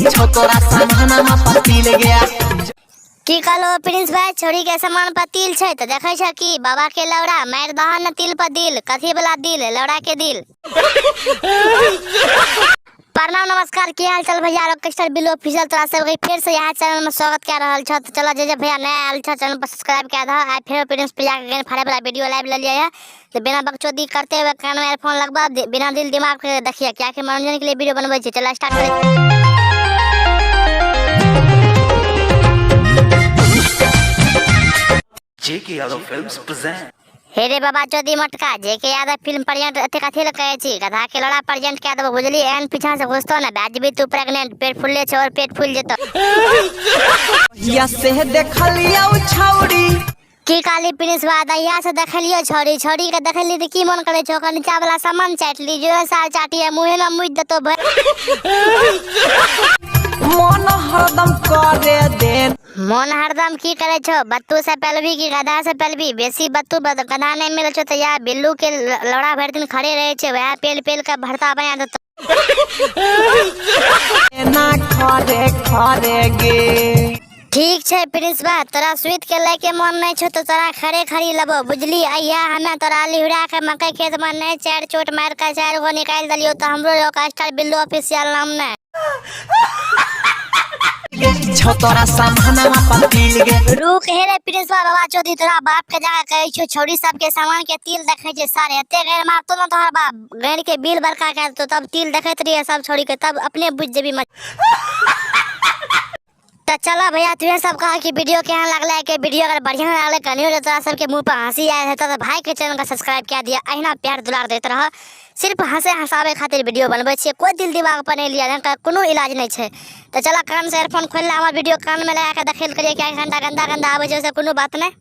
छोकरा सामना में पतिल गया। की कहलो प्रिंस भाई, छोरी के सामान पर तिल छै त देखे छ कि बाबा के लौड़ा मार दहन तिल पर दिल, कथी वाला दिल, लौड़ा के दिल। प्रणाम नमस्कार, की हाल चाल भैया। ऑर्केस्ट्रा बिलो ऑफिशियल तोरा सब के फिर से यहाँ चैनल में स्वागत कर रहल छ। तो चलो जे भैया नया आयल छ चैनल पर सब्सक्राइब कर द। आ फिर प्रिंस भैया के फाड़े वाला वीडियो लाइव ले लिया है। तो बिना बकचोदी करते हुए कान में ईयरफोन लगवा, बिना दिल दिमाग के देखिए क्या के मनोरंजन के लिए वीडियो बनबै छै। चलो स्टार्ट करें। जेके यादव फिल्म्स प्रेजेंट। हे रे बाबा चौधरी मटका, जेके यादव फिल्म प्रेजेंट अथे कथी ल कहै छी, गधा के लड़ा प्रेजेंट कए देबो बुझली। एन पीछा से घुसतो ना बैजबी तू प्रेग्नेंट, पेट फुलले छ और पेट फूल जेतो। या से देखलिया छौड़ी की काली प्रिंस बा दैया से देखलियो छोरी, छोरी के देखली त की मन करे छ, ओकर नीचा वाला सामान चाट ली, जो साल चाटिए मुंह में मुज देतो भाई। मन हरदम करे दे। मन हरदम की करे छो, बत्तू से पलवी की गधा से पलवी, बेसी बत्तू गधा नहीं मिले छो तो या बिल्लू के लड़ा भर दिन खड़े रहे छे, वह पेल पेल का भरता बया देतो। ना खरे खरे गे। ठीक छे प्रिंस बा, तोरा स्वीट के लेके मन नहीं छो तो तोरा खड़े खड़ी लबो बुझली। अइया हमें तोरा लिहुरा के मकई खेत में नहीं चार चोट मार के चार गो निकाल दलियो तो हमरो ऑर्केस्ट्रा बिल्लू ऑफिशियल नाम ने छोकरा सामना में पतिल गया। रुक हे रे प्रिंस बाबा चौधरी, तोरा बाप के जगह कहै छो छोड़ी सब के सामान के तिल देखे छे सारे एते गैर मारतो ना तोहर बाप गैर के बिल बरका कर तो तब तिल देखत रही सब छोड़ी के, तब अपने बुझ जेबी मत। तो चलो भैया तुहे सब कहा कि वीडियो केहन लगले, के वीडियो अगर बढ़िया लगले कनियो जे तोरा सब के मुंह पर हंसी आए है तो भाई के चैनल का सब्सक्राइब कर दिया। अहिना प्यार दुलार देत रह, सिर्फ हंसे हंसावे खातिर वीडियो बनबै छियै, कोई दिल दिमाग पर नहीं लिया का कोनो इलाज नहीं छै। तो चला कान से ईयरफोन खोल ले, हमर वीडियो कान में लगा के देखल करिए क्या गंदा गंदा गंदा आवे छै, से कोनो बात नहीं।